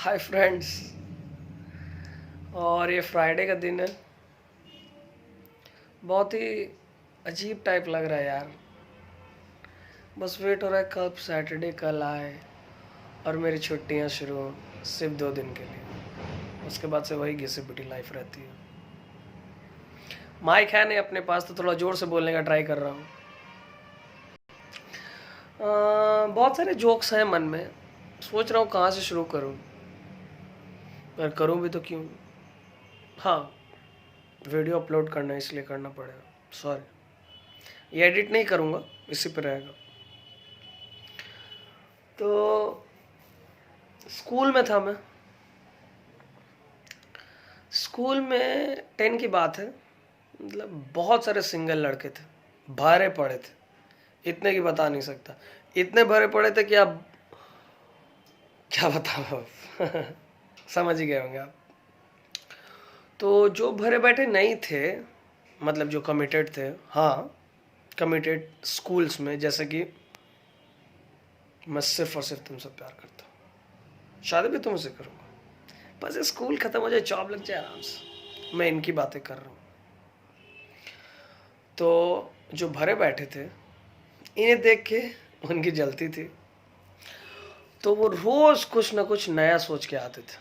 Hi friends. और ये Friday का दिन है। बहुत ही अजीब टाइप लग रहा है यार। बस वेट हो रहा है कब सैटरडे कल आए और मेरी छुट्टियां शुरू हों, सिर्फ 2 दिन के लिए। उसके बाद से वही घिसी पिटी लाइफ रहती है। माइक है नहीं अपने पास तो थोड़ा ज़ोर से बोलने का ट्राई कर रहा हूँ। बहुत सारे जोक्स हैं मन में, सोच रहा हूँ कहाँ से शुरू करूँ, पर करूँ भी तो क्यों। हाँ, वीडियो अपलोड करना है इसलिए करना पड़ेगा। सॉरी, ये एडिट नहीं करूँगा, इसी पे रहेगा। तो स्कूल में था मैं। स्कूल में 10 की बात है। मतलब बहुत सारे सिंगल लड़के थे, भरे पड़े थे। इतने की बता नहीं सकता, इतने भरे पड़े थे कि आप क्या बताओ आप समझ ही गए होंगे आप। तो जो भरे बैठे नहीं थे, मतलब जो कमिटेड थे, हाँ कमिटेड स्कूल्स में, जैसे कि मैं सिर्फ और सिर्फ तुमसे प्यार करता हूँ, शादी भी तुमसे करूँगा, बस ये स्कूल ख़त्म हो जाए, जॉब लग जाए आराम से, मैं इनकी बातें कर रहा हूँ। तो जो भरे बैठे थे, इन्हें देख के उनकी जलती थी, तो वो रोज़ कुछ ना कुछ नया सोच के आते थे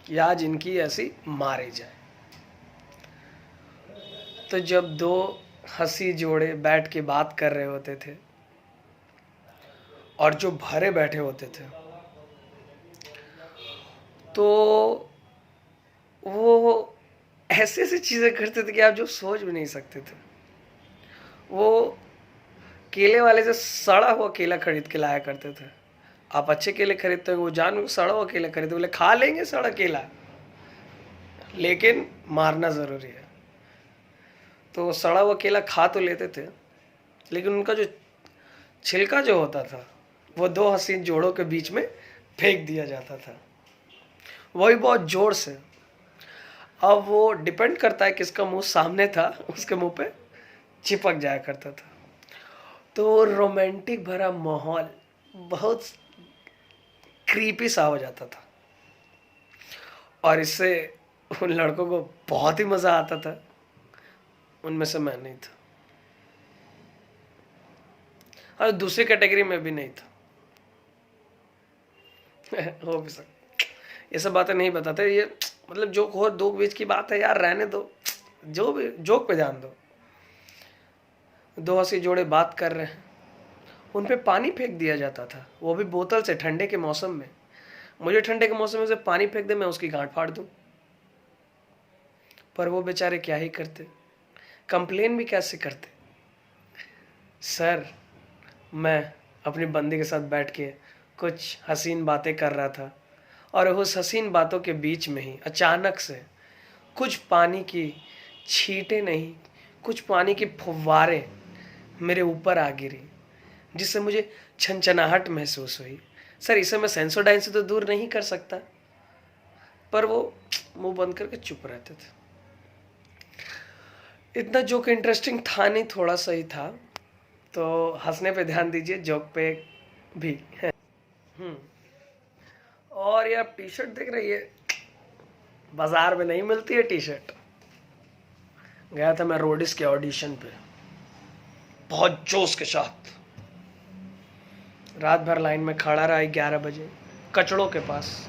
कि आज इनकी ऐसी मारी जाए। तो जब दो हंसी जोड़े बैठ के बात कर रहे होते थे और जो भरे बैठे होते थे, तो वो ऐसी ऐसी चीज़ें करते थे कि आप जो सोच भी नहीं सकते थे। वो केले वाले से सड़ा हुआ केला खरीद के लाया करते थे। आप अच्छे केले खरीदते हो, वो जान सड़ा हुआ केला खरीदते, बोले खा लेंगे सड़ा केला, लेकिन मारना ज़रूरी है। तो सड़ा हुआ केला खा तो लेते थे, लेकिन उनका जो छिलका जो होता था, वो दो हसीन जोड़ों के बीच में फेंक दिया जाता था, वही बहुत ज़ोर से। अब वो डिपेंड करता है किसका मुंह सामने था, उसके मुंह पे चिपक जाया करता था। तो रोमांटिक भरा माहौल बहुत क्रीपी सा हो जाता था, और इससे उन लड़कों को बहुत ही मज़ा आता था। उनमें से मैं नहीं था, और दूसरी कैटेगरी में भी नहीं था हो भी सकता। ये सब बातें नहीं बताते, ये मतलब जोक हो, दो बीच की बात है यार, रहने दो, जो भी जोक पे ध्यान दो। दो हंसी जोड़े बात कर रहे हैं, उन पे पानी फेंक दिया जाता था, वो भी बोतल से, ठंडे के मौसम में। मुझे ठंडे के मौसम में से पानी फेंक दे, मैं उसकी गांठ फाड़ दूं। पर वो बेचारे क्या ही करते, कंप्लेन भी कैसे करते। सर, मैं अपनी बंदी के साथ बैठ के कुछ हसीन बातें कर रहा था, और उस हसीन बातों के बीच में ही अचानक से कुछ पानी की छींटें नहीं, कुछ पानी की फुव्वारें मेरे ऊपर आ गिरी, जिससे मुझे छनछनाहट महसूस हुई। सर, इसे मैं सेंसोडाइन से तो दूर नहीं कर सकता, पर वो मुंह बंद करके चुप रहते थे। इतना जोक इंटरेस्टिंग था नहीं, थोड़ा सा ही था, तो हंसने पे ध्यान दीजिए, जोक पे भी है। और ये आप टी शर्ट देख रही है, बाजार में नहीं मिलती है टी शर्ट। गया था मैं रोडिस के ऑडिशन पे, बहुत जोश के साथ। रात भर लाइन में खड़ा रहा, 11 बजे कचड़ों के पास।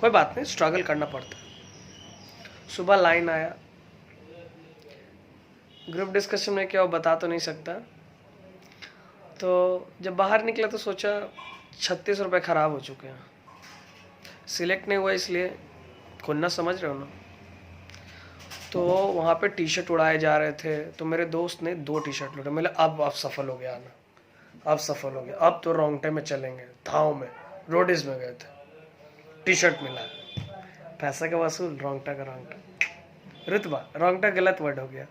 कोई बात नहीं, स्ट्रगल करना पड़ता है। सुबह लाइन आया, ग्रुप डिस्कशन में क्या हो बता तो नहीं सकता। तो जब बाहर निकला तो सोचा 36 रुपये ख़राब हो चुके हैं, सिलेक्ट नहीं हुआ, इसलिए खुन्ना समझ रहे हो ना। तो वहाँ पे टी शर्ट उड़ाए जा रहे थे, तो मेरे दोस्त ने 2 टी शर्ट लूटे। मैंने अब सफल हो गया ना, अब सफल हो गया, अब तो रोंगटे में चलेंगे, धाव में रोडिस में गए थे, टी शर्ट मिला, पैसा का वसूल, रोंगटा का रोंगटा, रुतबा, रोंगटा गलत वर्ड हो गया,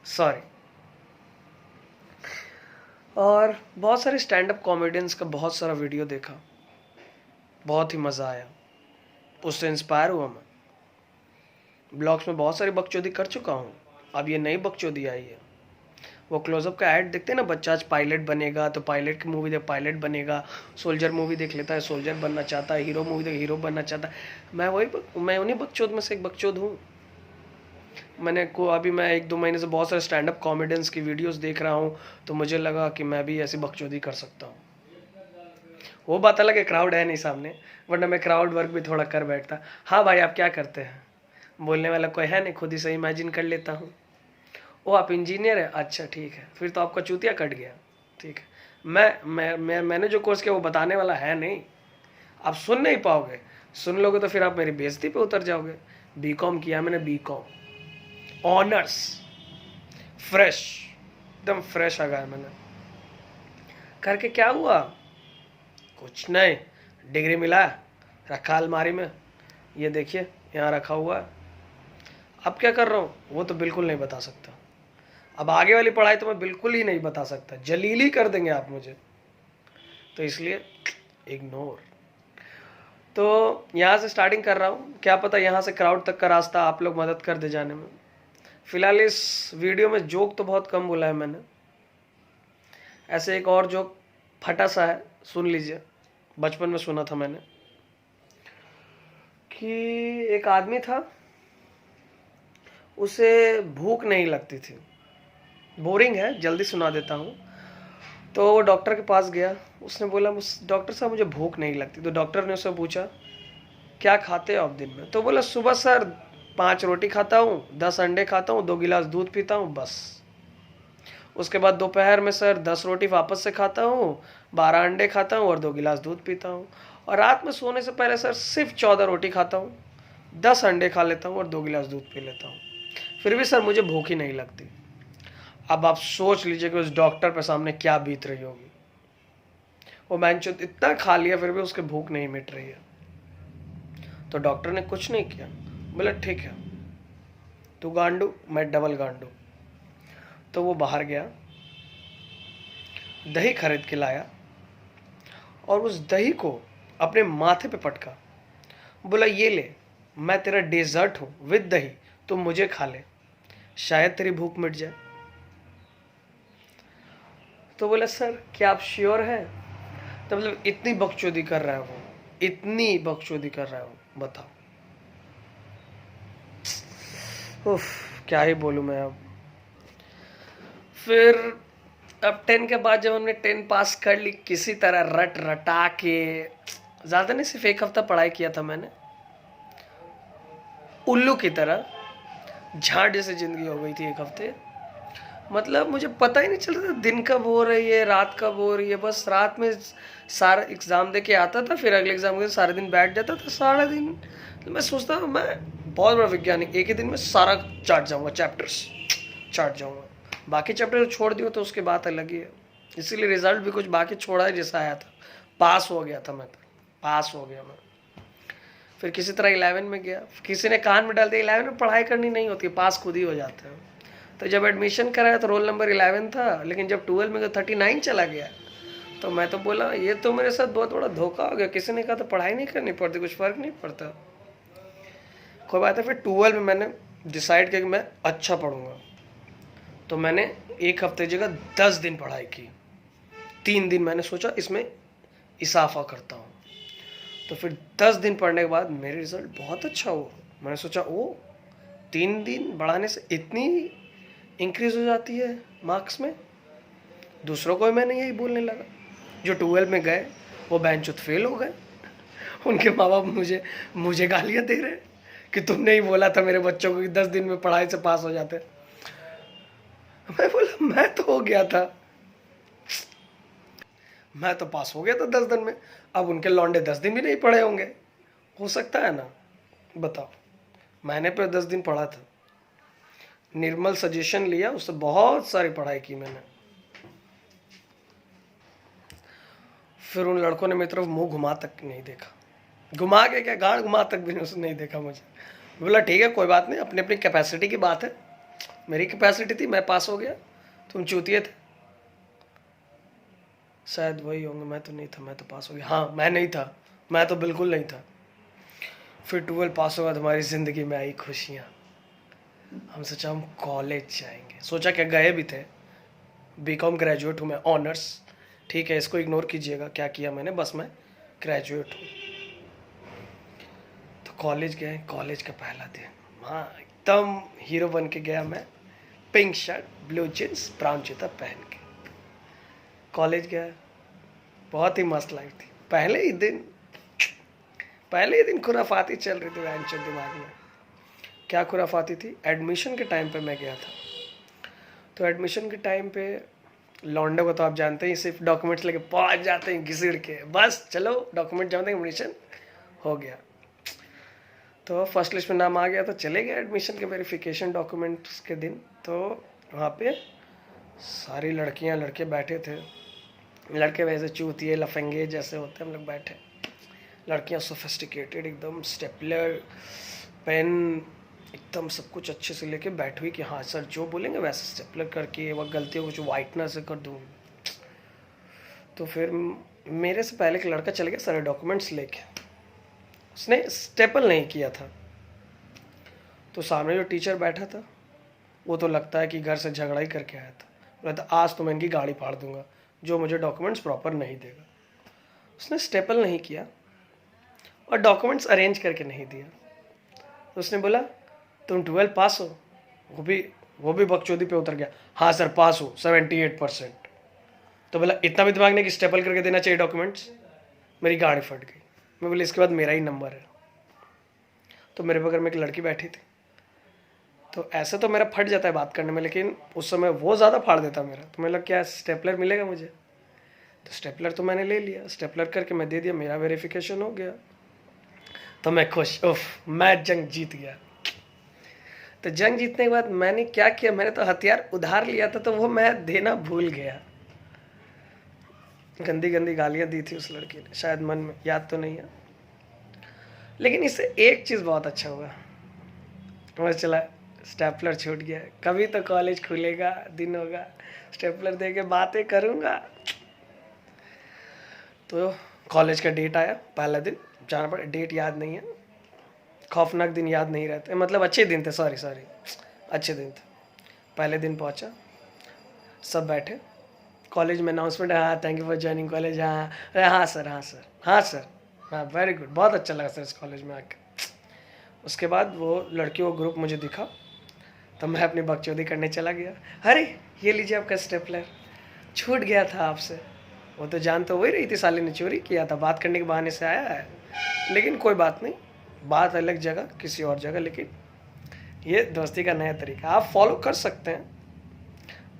सॉरी। और बहुत सारे स्टैंड अप कॉमेडियंस का बहुत सारा वीडियो देखा, बहुत ही मज़ा आया, उससे इंस्पायर हुआ मैं। ब्लॉग्स में बहुत सारी बकचोदी कर चुका हूँ, अब ये नई बकचोदी आई है, वो क्लोजअप का ऐड देखते हैं ना, बच्चा आज पायलट बनेगा तो पायलट की मूवी देख पायलट बनेगा, सोल्जर मूवी देख लेता है, सोल्जर बनना चाहता है, हीरो मूवी देख हीरो बनना चाहता है। मैं उन्हीं बकचोद में से एक बकचोद हूँ। अभी मैं 1-2 महीने से बहुत सारे स्टैंड अप कॉमेडियंस की वीडियोस देख रहा हूँ, तो मुझे लगा कि मैं भी ऐसी बकचोदी कर सकता हूँ। वो बात अलग है, क्राउड है नहीं सामने, वरना मैं क्राउड वर्क भी थोड़ा कर बैठता। हाँ भाई आप क्या करते हैं, बोलने वाला कोई है नहीं, खुद ही से इमेजिन कर लेता हूँ। ओ आप इंजीनियर है, अच्छा ठीक है, फिर तो आपका चूतिया कट गया। ठीक है, मैंने जो कोर्स किया वो बताने वाला है नहीं, आप सुन नहीं पाओगे, सुन लोगे तो फिर आप मेरी बेइज्जती पे उतर जाओगे। बीकॉम किया मैंने, बीकॉम ऑनर्स, फ्रेश, एकदम फ्रेश आ गया मैंने करके। क्या हुआ, कुछ नहीं, डिग्री मिला, रखा अलमारी में, ये देखिए यहाँ रखा हुआ है। अब क्या कर रहा हूँ वो तो बिल्कुल नहीं बता सकता। अब आगे वाली पढ़ाई तो मैं बिल्कुल ही नहीं बता सकता, जलील ही कर देंगे आप मुझे, तो इसलिए इग्नोर। तो यहाँ से स्टार्टिंग कर रहा हूँ, क्या पता यहाँ से क्राउड तक का रास्ता आप लोग मदद कर दे जाने में। फिलहाल इस वीडियो में जोक तो बहुत कम बोला है मैंने, ऐसे एक और जोक फटा सा है, सुन लीजिए। बचपन में सुना था मैंने कि एक आदमी था, उसे भूख नहीं लगती थी। बोरिंग है, जल्दी सुना देता हूँ। तो वो डॉक्टर के पास गया, उसने बोला डॉक्टर साहब मुझे भूख नहीं लगती। तो डॉक्टर ने उससे पूछा क्या खाते हो आप दिन में? तो बोला सुबह सर 5 रोटी खाता हूँ, 10 अंडे खाता हूँ, 2 गिलास दूध पीता हूँ, बस। उसके बाद दोपहर में सर 10 रोटी वापस से खाता हूँ, 12 अंडे खाता हूँ और 2 गिलास दूध पीता हूँ। और रात में सोने से पहले सर सिर्फ 14 रोटी खाता हूँ, 10 अंडे खा लेता हूँ और 2 गिलास दूध पी लेता हूँ, फिर भी सर मुझे भूख ही नहीं लगती। अब आप सोच लीजिए कि उस डॉक्टर पे सामने क्या बीत रही होगी। वो मैंचो इतना खा लिया फिर भी उसके भूख नहीं मिट रही है। तो डॉक्टर ने कुछ नहीं किया, बोला ठीक है तू गांडू मैं डबल गांडू। तो वो बाहर गया, दही खरीद के लाया और उस दही को अपने माथे पे पटका, बोला ये ले, मैं तेरा डेजर्ट हूं विद दही, तुम मुझे खा ले, शायद तेरी भूख मिट जाए। तो बोला सर क्या आप श्योर हैं? तो मतलब इतनी बकचोदी कर रहा है वो, इतनी बकचोदी कर रहा है वो, बताओ। उफ, क्या ही बोलूं मैं अब। फिर अब 10 के बाद जब हमने 10 पास कर ली किसी तरह रट रटा के, ज़्यादा नहीं, सिर्फ 1 हफ्ता पढ़ाई किया था मैंने, उल्लू की तरह झाड़ जैसे ज़िंदगी हो गई थी 1 हफ्ते। मतलब मुझे पता ही नहीं चल रहा था दिन कब हो रही है रात कब हो रही है, बस रात में सारा एग्ज़ाम दे के आता था, फिर अगले एग्ज़ाम के सारे दिन बैठ जाता था सारा दिन। तो मैं सोचता था मैं बहुत बड़ा वैज्ञानिक, एक ही दिन में सारा चाट जाऊँगा, चैप्टर्स चाट जाऊँगा। बाकी चैप्टर छोड़ दियो तो उसकी बात अलग ही है, इसीलिए रिजल्ट भी कुछ बाकी छोड़ा है जैसा आया था, पास हो गया था मैं, पास हो गया मैं। फिर किसी तरह 11 में गया, किसी ने कान में डाल दिया 11 में पढ़ाई करनी नहीं होती, पास खुद ही हो जाते हैं। तो जब एडमिशन कराया तो रोल नंबर 11 था, लेकिन जब 12 में गया 39 चला गया। तो मैं तो बोला ये तो मेरे साथ बहुत बड़ा धोखा हो गया, किसी ने कहा तो पढ़ाई नहीं करनी पड़ती, कुछ फ़र्क नहीं पड़ता। कोई बात है, फिर 12 में मैंने डिसाइड किया कि मैं अच्छा पढ़ूंगा। तो मैंने 1 हफ्ते जगह 10 दिन पढ़ाई की, 3 दिन मैंने सोचा इसमें इजाफा करता हूँ। तो फिर 10 दिन पढ़ने के बाद मेरे रिज़ल्ट बहुत अच्छा हुआ। मैंने सोचा ओ 3 दिन बढ़ाने से इतनी इंक्रीज़ हो जाती है मार्क्स में। दूसरों को मैंने यही बोलने लगा, जो 12 में गए वो बेंचुत फेल हो गए, उनके माँ बाप मुझे गालियाँ दे रहे हैं कि तुमने ही बोला था मेरे बच्चों को कि 10 दिन में पढ़ाई से पास हो जाते। मैं बोला मैं तो हो गया था, मैं तो पास हो गया था 10 दिन में, अब उनके लौंडे 10 दिन भी नहीं पढ़े होंगे, हो सकता है ना, बताओ। मैंने पर 10 दिन पढ़ा था, निर्मल सजेशन लिया, उससे बहुत सारी पढ़ाई की मैंने। फिर उन लड़कों ने मेरी तरफ मुंह घुमा तक नहीं देखा, घुमा के क्या गांड घुमा तक भी उसने नहीं देखा मुझे। बोला ठीक है कोई बात नहीं, अपनी अपनी कैपेसिटी की बात है, मेरी कैपेसिटी थी मैं पास हो गया, तुम चूतिए थे, शायद वही होंगे, मैं तो नहीं था, मैं तो पास हो गया। हाँ मैं नहीं था, मैं तो बिल्कुल नहीं था। फिर 12 पास हुआ, हमारी ज़िंदगी में आई खुशियाँ, हम सोचा हम कॉलेज जाएंगे, सोचा क्या गए भी थे, बीकॉम ग्रेजुएट हूँ मैं, ऑनर्स। ठीक है, इसको इग्नोर कीजिएगा क्या किया मैंने, बस मैं ग्रेजुएट हूँ। तो कॉलेज गए, कॉलेज का पहला दिन, हाँ एकदम हीरो बन के गया मैं। Pink shirt, blue jeans, brown जूता पहन के कॉलेज गया। बहुत ही मस्त लाइफ थी। पहले ही दिन खुराफाती चल रही थी वैंचर दिमाग में। क्या खुराफाती थी? एडमिशन के टाइम पे मैं गया था। तो एडमिशन के टाइम पे लौंडे को तो आप जानते हैं, सिर्फ डॉक्यूमेंट्स लेके पहुंच जाते हैं घिसड़ के, बस चलो डॉक्यूमेंट जमा देंगे, एडमिशन हो गया। तो फर्स्ट लिस्ट में नाम आ गया तो चले गए एडमिशन के वेरिफिकेशन डॉक्यूमेंट्स के दिन। तो वहाँ पे सारी लड़कियाँ लड़के बैठे थे। लड़के वैसे चूतिए लफंगे जैसे होते हैं, हम लोग बैठे। लड़कियाँ सोफिस्टिकेटेड एकदम, स्टेपलर पेन एकदम सब कुछ अच्छे से लेके बैठी हुई कि हाँ सर जो बोलेंगे वैसे स्टेपलर करके, वह गलतियों को कुछ वाइटनर से कर दूँ। तो फिर मेरे से पहले एक लड़का चल गया सारे डॉक्यूमेंट्स लेके, उसने स्टेपल नहीं किया था। तो सामने जो टीचर बैठा था वो तो लगता है कि घर से झगड़ा ही करके आया था। बोला था आज तो मैं इनकी गाड़ी फाड़ दूंगा जो मुझे डॉक्यूमेंट्स प्रॉपर नहीं देगा। उसने स्टेपल नहीं किया और डॉक्यूमेंट्स अरेंज करके नहीं दिया। तो उसने बोला तुम 12 पास हो? वो भी बकचोदी पे उतर गया, हाँ सर पास हो 78%। तो बोला इतना भी दिमाग नहीं कि स्टेपल करके देना चाहिए डॉक्यूमेंट्स? मेरी गाड़ी फट गई। मैं बोले इसके बाद मेरा ही नंबर है। तो मेरे बगल में एक लड़की बैठी थी। तो ऐसे तो मेरा फट जाता है बात करने में, लेकिन उस समय वो ज़्यादा फाड़ देता मेरा। तो मैं लगा क्या स्टेपलर मिलेगा मुझे? तो स्टेपलर तो मैंने ले लिया, स्टेपलर करके मैं दे दिया, मेरा वेरिफिकेशन हो गया। तो मैं खुश, उफ मैं जंग जीत गया। तो जंग जीतने के बाद मैंने क्या किया, मैंने तो हथियार उधार लिया था तो वो मैं देना भूल गया। गंदी गंदी गालियाँ दी थी उस लड़की ने, शायद मन में, याद तो नहीं है। लेकिन इससे एक चीज़ बहुत अच्छा हुआ, मुझे चला स्टेपलर छूट गया। कभी तो कॉलेज खुलेगा, दिन होगा, स्टेपलर दे के बातें करूँगा। तो कॉलेज का डेट आया, पहला दिन जाना पड़ा। डेट याद नहीं है, खौफनाक दिन याद नहीं रहते, मतलब अच्छे दिन थे, सॉरी अच्छे दिन थे। पहले दिन पहुंचा, सब बैठे। कॉलेज में अनाउंसमेंट, हाँ thank you for joining college, हाँ अरे हाँ सर हाँ वेरी गुड, बहुत अच्छा लगा सर इस कॉलेज में आके। उसके बाद वो लड़कियों का ग्रुप मुझे दिखा तो मैं अपनी बकचोदी करने चला गया। अरे ये लीजिए आपका स्टेपलर, छूट गया था आपसे। वो तो जान तो वही रही थी, साले ने चोरी किया था, बात करने के बहाने से आया है। लेकिन कोई बात नहीं, बात अलग जगह किसी और जगह, लेकिन ये दोस्ती का नया तरीका आप फॉलो कर सकते हैं।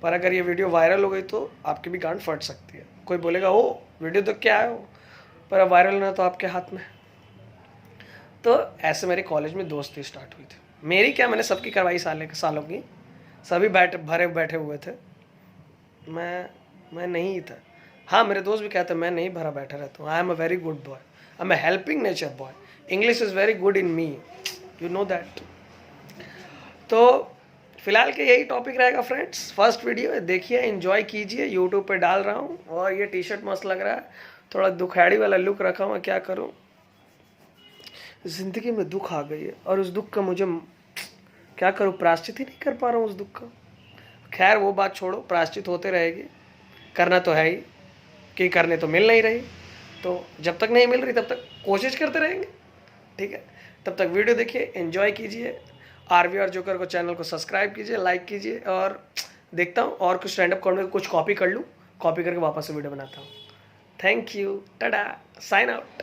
पर अगर ये वीडियो वायरल हो गई तो आपकी भी गांड फट सकती है। कोई बोलेगा ओ वीडियो तो क्या है, पर अब वायरल होना तो आपके हाथ में। तो ऐसे मेरे कॉलेज में दोस्ती स्टार्ट हुई थी। मेरी क्या, मैंने सबकी करवाई सालों की, सभी बैठे हुए थे। मैं नहीं था। हाँ मेरे दोस्त भी कहते हैं मैं नहीं भरा बैठा रहता हूँ। I am a very good boy, I am a helping nature boy, English is very good in me, you know that. तो फिलहाल के यही टॉपिक रहेगा फ्रेंड्स। फर्स्ट वीडियो है, देखिए एंजॉय कीजिए, यूट्यूब पे डाल रहा हूँ। और ये टी शर्ट मस्त लग रहा है, थोड़ा दुखैड़ी वाला लुक रखा हूँ, क्या करूँ, ज़िंदगी में दुख आ गई है और उस दुख का मुझे क्या करूँ, प्रायश्चित ही नहीं कर पा रहा हूँ उस दुख का। खैर वो बात छोड़ो, प्रायश्चित होते रहेगी, करना तो है ही, कि करने तो मिल नहीं रही। तो जब तक नहीं मिल रही तब तक कोशिश करते रहेंगे, ठीक है। तब तक वीडियो देखिए, एंजॉय कीजिए। आरवी और जोकर को चैनल को सब्सक्राइब कीजिए, लाइक कीजिए। और देखता हूँ और कुछ स्टैंड अप कॉमेडी कुछ कॉपी कर लूँ, कॉपी करके वापस से वीडियो बनाता हूँ। Thank you, tata, sign out.